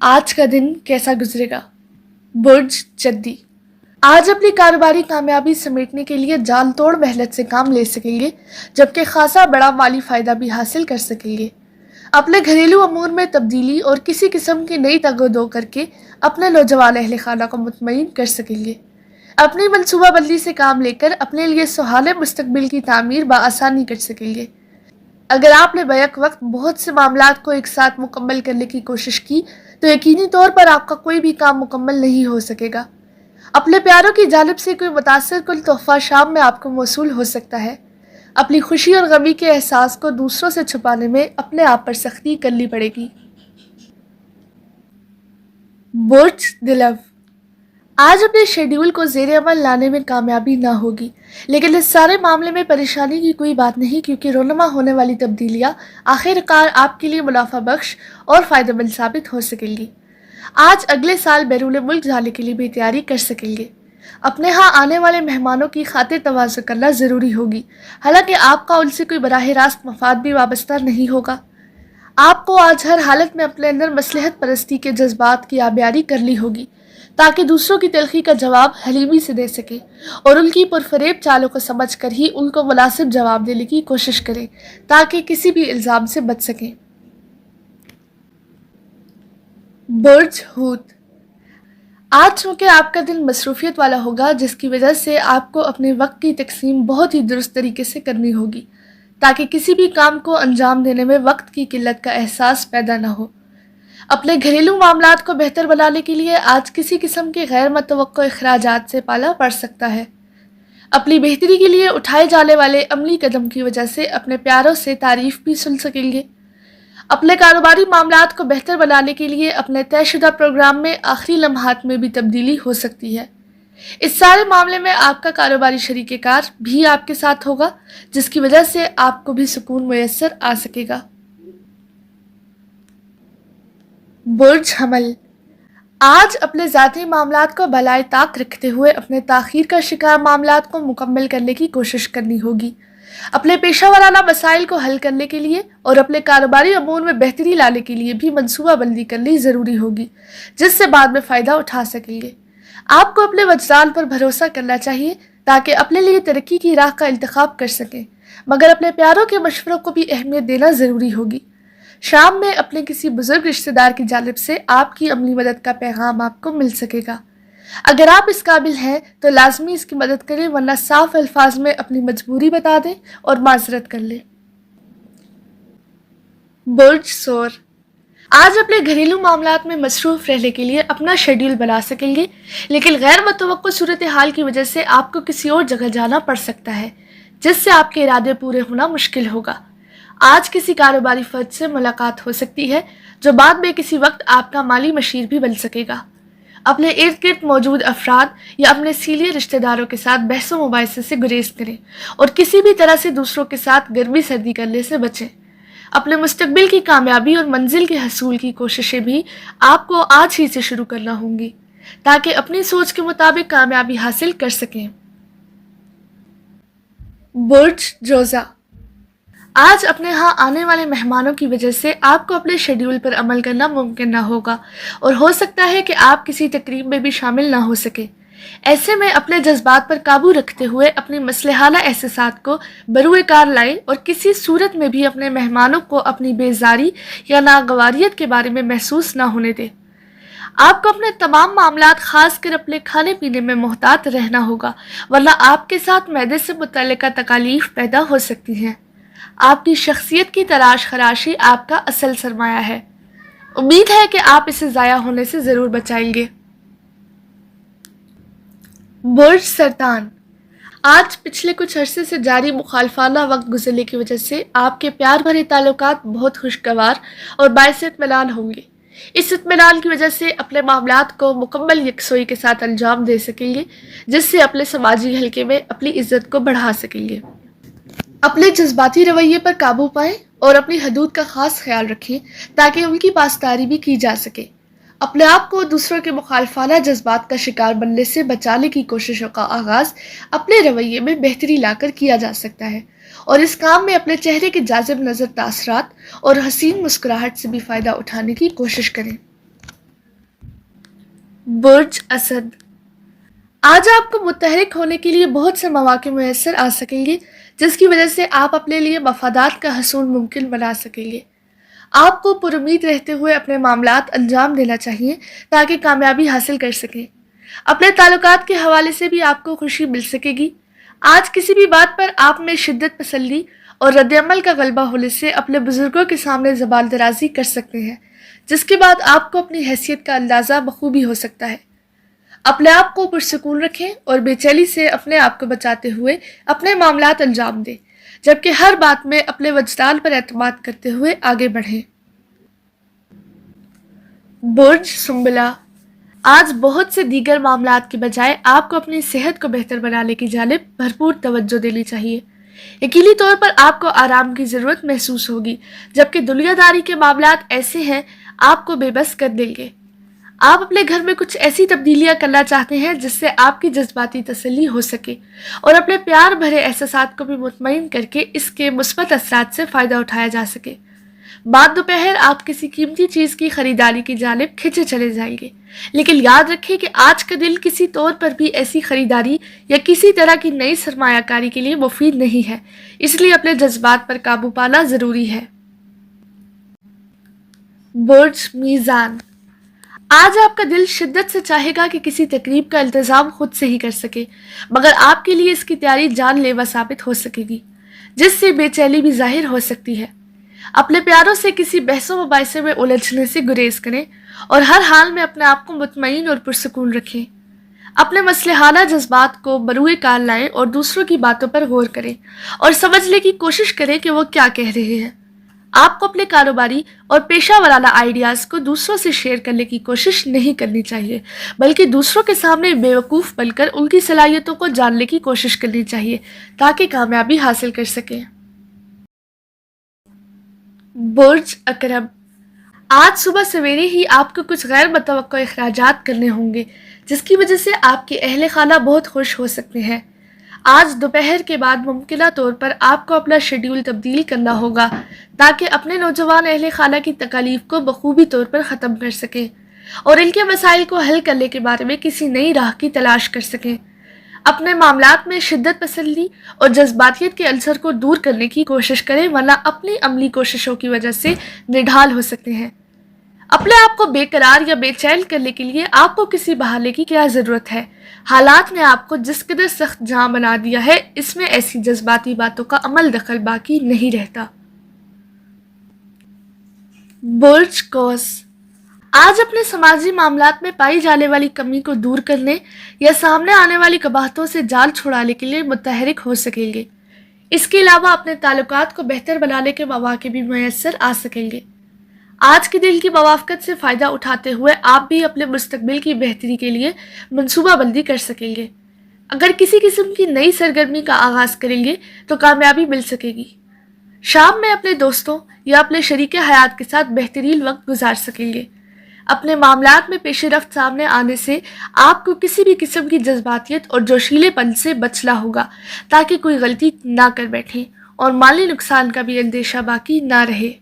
آج کا دن کیسا گزرے گا؟ برج جدی آج اپنی کاروباری کامیابی سمیٹنے کے لیے جان توڑ محنت سے کام لے سکیں گے، جبکہ خاصا بڑا مالی فائدہ بھی حاصل کر سکیں گے۔ اپنے گھریلو امور میں تبدیلی اور کسی قسم کی نئی تگ و دو کر کے اپنے نوجوان اہل خانہ کو مطمئن کر سکیں گے۔ اپنی منصوبہ بندی سے کام لے کر اپنے لیے سہالے مستقبل کی تعمیر بآسانی کر سکیں گے۔ اگر آپ نے بیک وقت بہت سے معاملات کو ایک ساتھ مکمل کرنے کی کوشش کی تو یقینی طور پر آپ کا کوئی بھی کام مکمل نہیں ہو سکے گا۔ اپنے پیاروں کی جانب سے کوئی متاثر کن تحفہ شام میں آپ کو موصول ہو سکتا ہے۔ اپنی خوشی اور غمی کے احساس کو دوسروں سے چھپانے میں اپنے آپ پر سختی کرنی پڑے گی۔ برج دلو آج اپنے شیڈیول کو زیر عمل لانے میں کامیابی نہ ہوگی، لیکن اس سارے معاملے میں پریشانی کی کوئی بات نہیں، کیونکہ رونما ہونے والی تبدیلیاں آخر کار آپ کے لیے منافع بخش اور فائدہ مند ثابت ہو سکیں گی۔ آج اگلے سال بیرون ملک جانے کے لیے بھی تیاری کر سکیں گے۔ اپنے ہاں آنے والے مہمانوں کی خاطر تواضع کرنا ضروری ہوگی، حالانکہ آپ کا ان سے کوئی براہ راست مفاد بھی وابستہ نہیں ہوگا۔ آپ کو آج ہر حالت میں اپنے اندر مصلحت پرستی کے جذبات کی آبیاری کرنی ہوگی، تاکہ دوسروں کی تلخی کا جواب حلیمی سے دے سکیں اور ان کی پرفریب چالوں کو سمجھ کر ہی ان کو مناسب جواب دینے کی کوشش کریں، تاکہ کسی بھی الزام سے بچ سکیں۔ برج ہوت آج چونکہ آپ کا دن مصروفیت والا ہوگا، جس کی وجہ سے آپ کو اپنے وقت کی تقسیم بہت ہی درست طریقے سے کرنی ہوگی، تاکہ کسی بھی کام کو انجام دینے میں وقت کی قلت کا احساس پیدا نہ ہو۔ اپنے گھریلو معاملات کو بہتر بنانے کے لیے آج کسی قسم کے غیر متوقع اخراجات سے پالا پڑ سکتا ہے۔ اپنی بہتری کے لیے اٹھائے جانے والے عملی قدم کی وجہ سے اپنے پیاروں سے تعریف بھی سن سکیں گے۔ اپنے کاروباری معاملات کو بہتر بنانے کے لیے اپنے طے شدہ پروگرام میں آخری لمحات میں بھی تبدیلی ہو سکتی ہے۔ اس سارے معاملے میں آپ کا کاروباری شریک کار بھی آپ کے ساتھ ہوگا، جس کی وجہ سے آپ کو بھی سکون میسر آ سکے گا۔ برج حمل آج اپنے ذاتی معاملات کو بالائے طاق رکھتے ہوئے اپنے تاخیر کا شکار معاملات کو مکمل کرنے کی کوشش کرنی ہوگی۔ اپنے پیشہ ورانہ مسائل کو حل کرنے کے لیے اور اپنے کاروباری امور میں بہتری لانے کے لیے بھی منصوبہ بندی کرنی ضروری ہوگی، جس سے بعد میں فائدہ اٹھا سکیں گے۔ آپ کو اپنے وجدان پر بھروسہ کرنا چاہیے تاکہ اپنے لیے ترقی کی راہ کا انتخاب کر سکیں، مگر اپنے پیاروں کے مشوروں کو بھی اہمیت دینا ضروری ہوگی۔ شام میں اپنے کسی بزرگ رشتہ دار کی جانب سے آپ کی عملی مدد کا پیغام آپ کو مل سکے گا۔ اگر آپ اس قابل ہیں تو لازمی اس کی مدد کریں، ورنہ صاف الفاظ میں اپنی مجبوری بتا دیں اور معذرت کر لیں۔ برج سور آج اپنے گھریلو معاملات میں مصروف رہنے کے لیے اپنا شیڈیول بنا سکیں گے، لیکن غیر متوقع صورتحال کی وجہ سے آپ کو کسی اور جگہ جانا پڑ سکتا ہے، جس سے آپ کے ارادے پورے ہونا مشکل ہوگا۔ آج کسی کاروباری فرد سے ملاقات ہو سکتی ہے جو بعد میں کسی وقت آپ کا مالی مشیر بھی بن سکے گا۔ اپنے ارد گرد موجود افراد یا اپنے سینئر رشتہ داروں کے ساتھ بحث و مباحثے سے گریز کریں اور کسی بھی طرح سے دوسروں کے ساتھ گرمی سردی کرنے سے بچیں۔ اپنے مستقبل کی کامیابی اور منزل کے حصول کی کوششیں بھی آپ کو آج ہی سے شروع کرنا ہوں گی، تاکہ اپنی سوچ کے مطابق کامیابی حاصل کر سکیں۔ برج جوزہ آج اپنے ہاں آنے والے مہمانوں کی وجہ سے آپ کو اپنے شیڈیول پر عمل کرنا ممکن نہ ہوگا اور ہو سکتا ہے کہ آپ کسی تقریب میں بھی شامل نہ ہو سکیں۔ ایسے میں اپنے جذبات پر قابو رکھتے ہوئے اپنی مصلحانہ احساسات کو بروئے کار لائیں اور کسی صورت میں بھی اپنے مہمانوں کو اپنی بیزاری یا ناگواریت کے بارے میں محسوس نہ ہونے دیں۔ آپ کو اپنے تمام معاملات، خاص کر اپنے کھانے پینے میں محتاط رہنا ہوگا، ورنہ آپ کے ساتھ معدے سے متعلقہ تکالیف پیدا ہو سکتی ہیں۔ آپ کی شخصیت کی تراش خراشی آپ کا اصل سرمایہ ہے۔ امید ہے کہ آپ اسے ضائع ہونے سے ضرور بچائیں گے۔ برج سرطان آج پچھلے کچھ عرصے سے جاری مخالفانہ وقت گزرنے کی وجہ سے آپ کے پیار بھرے تعلقات بہت خوشگوار اور باعث اطمینان ہوں گے۔ اس اطمینان کی وجہ سے اپنے معاملات کو مکمل یکسوئی کے ساتھ انجام دے سکیں گے، جس سے اپنے سماجی حلقے میں اپنی عزت کو بڑھا سکیں گے۔ اپنے جذباتی رویے پر قابو پائیں اور اپنی حدود کا خاص خیال رکھیں تاکہ ان کی پاسداری بھی کی جا سکے۔ اپنے آپ کو دوسروں کے مخالفانہ جذبات کا شکار بننے سے بچانے کی کوششوں کا آغاز اپنے رویے میں بہتری لا کر کیا جا سکتا ہے، اور اس کام میں اپنے چہرے کے جاذب نظر تاثرات اور حسین مسکراہٹ سے بھی فائدہ اٹھانے کی کوشش کریں۔ برج اسد، آج آپ کو متحرک ہونے کے لیے بہت سے مواقع میسر آ سکیں گے جس کی وجہ سے آپ اپنے لیے مفادات کا حصول ممکن بنا سکیں گے۔ آپ کو پر امید رہتے ہوئے اپنے معاملات انجام دینا چاہیے تاکہ کامیابی حاصل کر سکیں۔ اپنے تعلقات کے حوالے سے بھی آپ کو خوشی مل سکے گی۔ آج کسی بھی بات پر آپ میں شدت پسندی اور رد عمل کا غلبہ ہونے سے اپنے بزرگوں کے سامنے زبان درازی کر سکتے ہیں، جس کے بعد آپ کو اپنی حیثیت کا اندازہ بخوبی ہو سکتا ہے۔ اپنے آپ کو پرسکون رکھیں اور بے چینی سے اپنے آپ کو بچاتے ہوئے اپنے معاملات انجام دیں، جبکہ ہر بات میں اپنے وجدان پر اعتماد کرتے ہوئے آگے بڑھیں۔ برج سنبلہ، آج بہت سے دیگر معاملات کے بجائے آپ کو اپنی صحت کو بہتر بنانے کی جانب بھرپور توجہ دینی چاہیے۔ یقینی طور پر آپ کو آرام کی ضرورت محسوس ہوگی، جبکہ دنیا داری کے معاملات ایسے ہیں آپ کو بے بس کر دیں گے۔ آپ اپنے گھر میں کچھ ایسی تبدیلیاں کرنا چاہتے ہیں جس سے آپ کی جذباتی تسلی ہو سکے اور اپنے پیار بھرے احساسات کو بھی مطمئن کر کے اس کے مثبت اثرات سے فائدہ اٹھایا جا سکے۔ بعد دوپہر آپ کسی قیمتی چیز کی خریداری کی جانب کھنچے چلے جائیں گے، لیکن یاد رکھیں کہ آج کا دن کسی طور پر بھی ایسی خریداری یا کسی طرح کی نئی سرمایہ کاری کے لیے مفید نہیں ہے، اس لیے اپنے جذبات پر قابو پانا ضروری ہے۔ برج میزان، آج آپ کا دل شدت سے چاہے گا کہ کسی تقریب کا انتظام خود سے ہی کر سکے، مگر آپ کے لیے اس کی تیاری جان لیوا ثابت ہو سکے گی، جس سے بے چینی بھی ظاہر ہو سکتی ہے۔ اپنے پیاروں سے کسی بحث و مباحثے میں الجھنے سے گریز کریں اور ہر حال میں اپنے آپ کو مطمئن اور پرسکون رکھیں۔ اپنے مصلحانہ جذبات کو بروئے کار لائیں اور دوسروں کی باتوں پر غور کریں اور سمجھنے کی کوشش کریں کہ وہ کیا کہہ رہے ہیں۔ آپ کو اپنے کاروباری اور پیشہ ورانہ آئیڈیاز کو دوسروں سے شیئر کرنے کی کوشش نہیں کرنی چاہیے، بلکہ دوسروں کے سامنے بیوقوف بن کر ان کی صلاحیتوں کو جاننے کی کوشش کرنی چاہیے تاکہ کامیابی حاصل کر سکیں۔ برج اکرم، آج صبح سویرے ہی آپ کو کچھ غیر متوقع اخراجات کرنے ہوں گے جس کی وجہ سے آپ کے اہل خانہ بہت خوش ہو سکتے ہیں۔ آج دوپہر کے بعد ممکنہ طور پر آپ کو اپنا شیڈیول تبدیل کرنا ہوگا تاکہ اپنے نوجوان اہل خانہ کی تکالیف کو بخوبی طور پر ختم کر سکیں اور ان کے مسائل کو حل کرنے کے بارے میں کسی نئی راہ کی تلاش کر سکیں۔ اپنے معاملات میں شدت پسندی اور جذباتیت کے عنصر کو دور کرنے کی کوشش کریں، ورنہ اپنی عملی کوششوں کی وجہ سے نڈھال ہو سکتے ہیں۔ اپنے آپ کو بے قرار یا بے چین کرنے کے لیے آپ کو کسی بہانے کی کیا ضرورت ہے؟ حالات نے آپ کو جس قدر سخت جہاں بنا دیا ہے، اس میں ایسی جذباتی باتوں کا عمل دخل باقی نہیں رہتا۔ برج قوس، آج اپنے سماجی معاملات میں پائی جانے والی کمی کو دور کرنے یا سامنے آنے والی قباحتوں سے جان چھڑانے کے لیے متحرک ہو سکیں گے۔ اس کے علاوہ اپنے تعلقات کو بہتر بنانے کے مواقع بھی میسر آ سکیں گے۔ آج کے دن کی موافقت سے فائدہ اٹھاتے ہوئے آپ بھی اپنے مستقبل کی بہتری کے لیے منصوبہ بندی کر سکیں گے۔ اگر کسی قسم کی نئی سرگرمی کا آغاز کریں گے تو کامیابی مل سکے گی۔ شام میں اپنے دوستوں یا اپنے شریک حیات کے ساتھ بہترین وقت گزار سکیں گے۔ اپنے معاملات میں پیش رفت سامنے آنے سے آپ کو کسی بھی قسم کی جذباتیت اور جوشیلے پن سے بچنا ہوگا تاکہ کوئی غلطی نہ کر بیٹھیں اور مالی نقصان کا بھی اندیشہ باقی نہ رہے۔